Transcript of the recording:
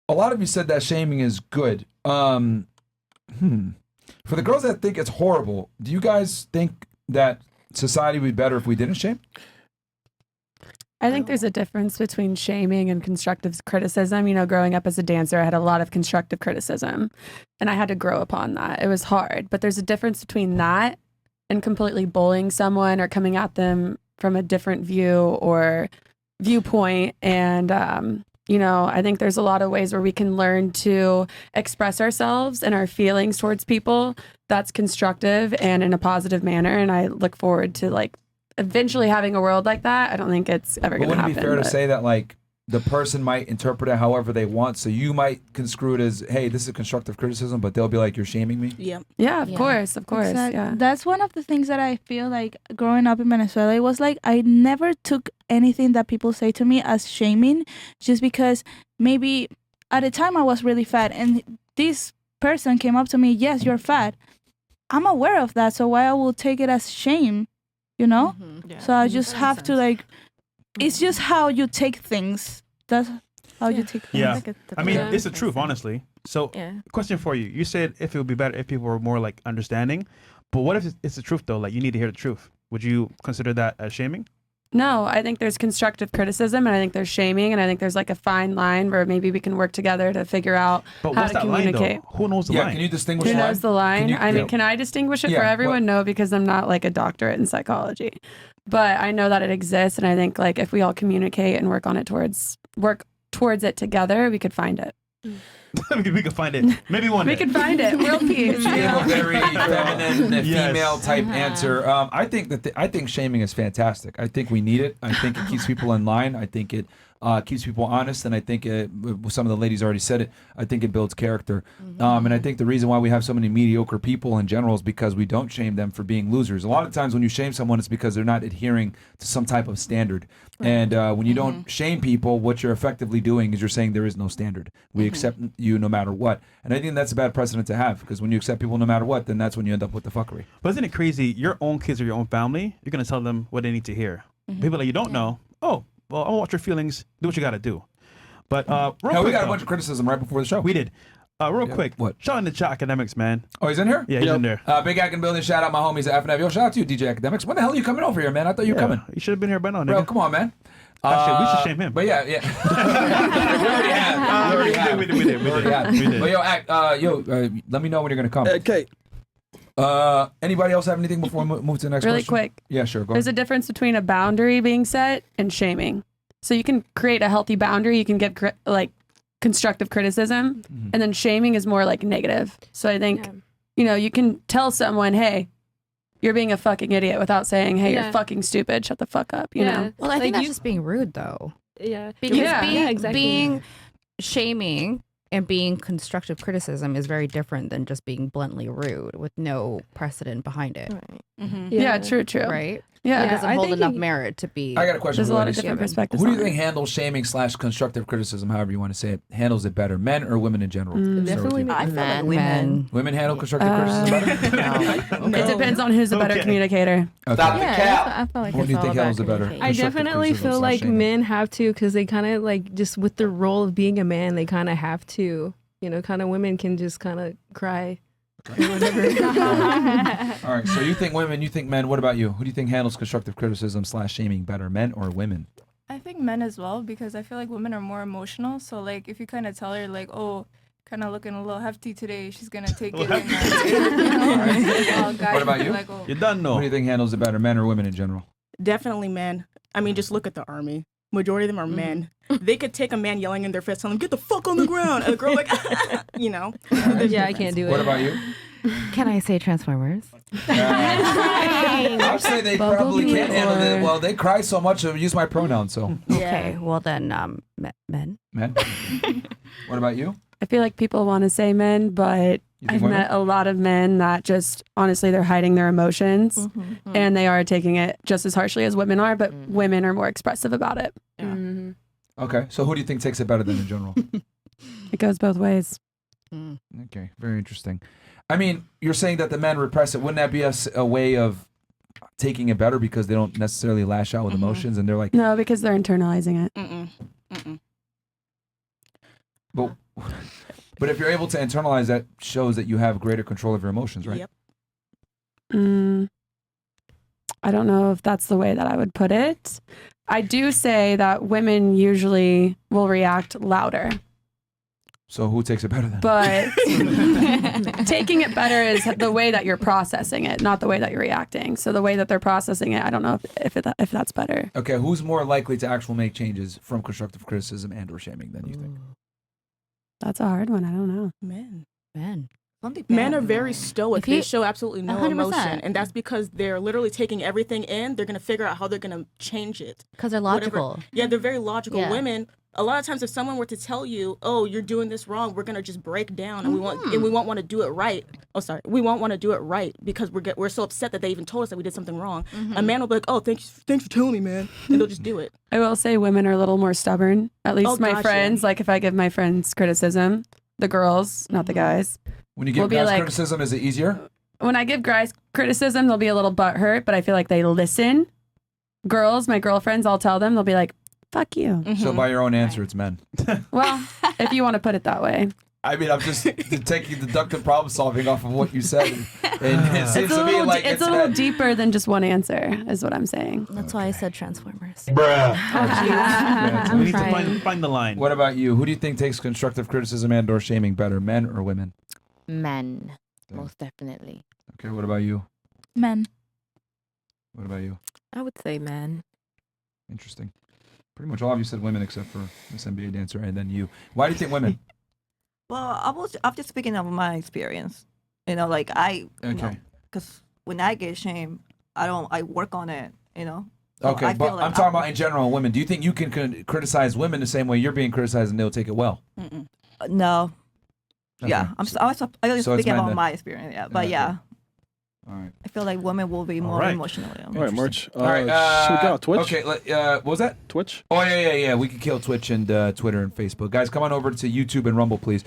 a lot of you said that shaming is good. For the girls that think it's horrible, do you guys think that society would be better if we didn't shame? I think there's a difference between shaming and constructive criticism. You know, growing up as a dancer, I had a lot of constructive criticism and I had to grow upon that. It was hard, but there's a difference between that and completely bullying someone or coming at them from a different view or viewpoint. And, you know, I think there's a lot of ways where we can learn to express ourselves and our feelings towards people that's constructive and in a positive manner. And I look forward to like eventually having a world like that. I don't think it's ever going to happen. Wouldn't it be fair to say that like the person might interpret it however they want? So you might construe it as, hey, this is constructive criticism, but they'll be like, you're shaming me? Yeah, of course. Exactly. Yeah. That's one of the things that I feel like growing up in Venezuela. It was like I never took anything that people say to me as shaming, just because maybe at the time I was really fat and this person came up to me, yes, you're fat. I'm aware of that, so why I will take it as shame, you know? Yeah. So I just have to like, it's just how you take things. That's how you take things. Yeah. I mean, it's the truth, honestly. So, question for you. You said if it would be better if people were more like understanding, but what if it's the truth though? Like you need to hear the truth. Would you consider that as shaming? No, I think there's constructive criticism and I think there's shaming and I think there's like a fine line where maybe we can work together to figure out how to communicate. Line, though? Who knows the line? Can you distinguish Who the line? knows the line? I mean, can I distinguish it for everyone? No, because I'm not like a doctorate in psychology. But I know that it exists and I think like if we all communicate and work towards it together, we could find it. We could find it. Maybe one day. We could find it. World peace. You gave a very feminine, female type answer. I think shaming is fantastic. I think we need it. I think it keeps people in line. I think it keeps people honest, and I think some of the ladies already said it. I think it builds character, and I think the reason why we have so many mediocre people in general is because we don't shame them for being losers. A lot of times when you shame someone, it's because they're not adhering to some type of standard. And when you don't shame people, what you're effectively doing is you're saying there is no standard. We accept you no matter what. And I think that's a bad precedent to have, because when you accept people no matter what, then that's when you end up with the fuckery. But isn't it crazy? Your own kids or your own family, you're going to tell them what they need to hear. People that you don't know, well, I won't watch your feelings. Do what you got to do. But we got a bunch of criticism right before the show. We did. Real quick. What? Shout out to Chat Academics, man. Oh, he's in here? Yeah, he's in there. Big Ack in building. Shout out my homies at FNF. Yo, shout out to you, DJ Academics. When the hell are you coming over here, man? I thought you were coming. You should have been here by now, nigga. Bro, come on, man. Actually, we should shame him. But yeah. We already have. We did. But yo, Ack, let me know when you're going to come. Okay. Anybody else have anything before we move to the next Really question? quick. Yeah, sure. Go There's ahead. a difference between a boundary being set and shaming. So you can create a healthy boundary. You can give like constructive criticism, and then shaming is more like negative. So I think, you can tell someone, hey, you're being a fucking idiot without saying, hey, you're fucking stupid. Shut the fuck up. You know? Well, I think that's just being rude, though. Yeah. Because being shaming and being constructive criticism is very different than just being bluntly rude with no precedent behind it. Right. Yeah, true. Right? Yeah. It doesn't hold enough merit to be. I got a question. There's for a lot ladies. of different perspectives. Who do you think handles shaming / constructive criticism, however you want to say it, handles it better, men or women in general? Definitely I feel like men. Women handle constructive criticism better? It depends on who's the better communicator. Okay. Stop the cap. I feel like What do you think handles it better? I definitely feel like men have to, because they kind of like, just with the role of being a man, they kind of have to, women can just kind of cry. Or whatever. All right, so you think women, you think men. What about you? Who do you think handles constructive criticism / shaming better, men or women? I think men as well, because I feel like women are more emotional. So like if you kind of tell her like, oh, kind of looking a little hefty today, she's going to take it. What about you? Like, oh. You done know. Who do you think handles it better, men or women in general? Definitely men. I mean, just look at the army. Majority of them are men. They could take a man yelling in their face, telling him, get the fuck on the ground. And a girl like, Yeah, I can't do it. What about you? Can I say Transformers? I'd say they probably can't handle it. Well, they cry so much, I use my pronouns, so. Okay, well then, men. Men? What about you? I feel like people want to say men, but I've met a lot of men that just, honestly, they're hiding their emotions and they are taking it just as harshly as women are, but women are more expressive about it. Yeah. Okay, so who do you think takes it better than in general? It goes both ways. Okay, very interesting. I mean, you're saying that the men repress it. Wouldn't that be a way of taking it better because they don't necessarily lash out with emotions and they're like... No, because they're internalizing it. But if you're able to internalize that, shows that you have greater control of your emotions, right? Yep. I don't know if that's the way that I would put it. I do say that women usually will react louder. So who takes it better then? But taking it better is the way that you're processing it, not the way that you're reacting. So the way that they're processing it, I don't know if that's better. Okay, who's more likely to actually make changes from constructive criticism and or shaming than you think? That's a hard one. I don't know. Men. Men are very stoic. They show absolutely no 100%. emotion. And that's because they're literally taking everything in. They're going to figure out how they're going to change it. Because they're logical. Yeah, they're very logical. Yeah. Women, a lot of times if someone were to tell you, oh, you're doing this wrong, we're going to just break down and we won't want to do it right. Oh, sorry. We won't want to do it right because we're so upset that they even told us that we did something wrong. A man will be like, oh, thanks for telling me, man. And they'll just do it. I will say women are a little more stubborn. At least my gotcha. friends, like if I give my friends criticism, the girls, not the guys. When you give guys criticism, is it easier? When I give guys criticism, they'll be a little butthurt, but I feel like they listen. Girls, my girlfriends, I'll tell them, they'll be like, fuck you. So by your own answer, it's men. Well, if you want to put it that way. I mean, I'm just taking deductive problem solving off of what you said. And it seems to me like it's a little deeper than just one answer, is what I'm saying. That's why I said Transformers. We need to find the line. What about you? Who do you think takes constructive criticism and or shaming better, men or women? Men, Yeah. most definitely. Okay, what about you? Men. What about you? I would say men. Interesting. Pretty much all of you said women except for this NBA dancer and then you. Why do you think women? Well, I'm just speaking of my experience. You know, like Okay. because when I get shamed, I work on it. You know. Okay, I but feel like I'm talking about in general women. Do you think you can criticize women the same way you're being criticized and they'll take it well? No. Okay. Yeah, I'm So- just so it's speaking men about then. my experience. Yeah, but Okay. yeah, All right. I feel like women will be more right. emotionally. All right, March. All right. Should we go on Twitch? Okay. What was that? Twitch? Oh yeah. We can kill Twitch and Twitter and Facebook. Guys, come on over to YouTube and Rumble, please.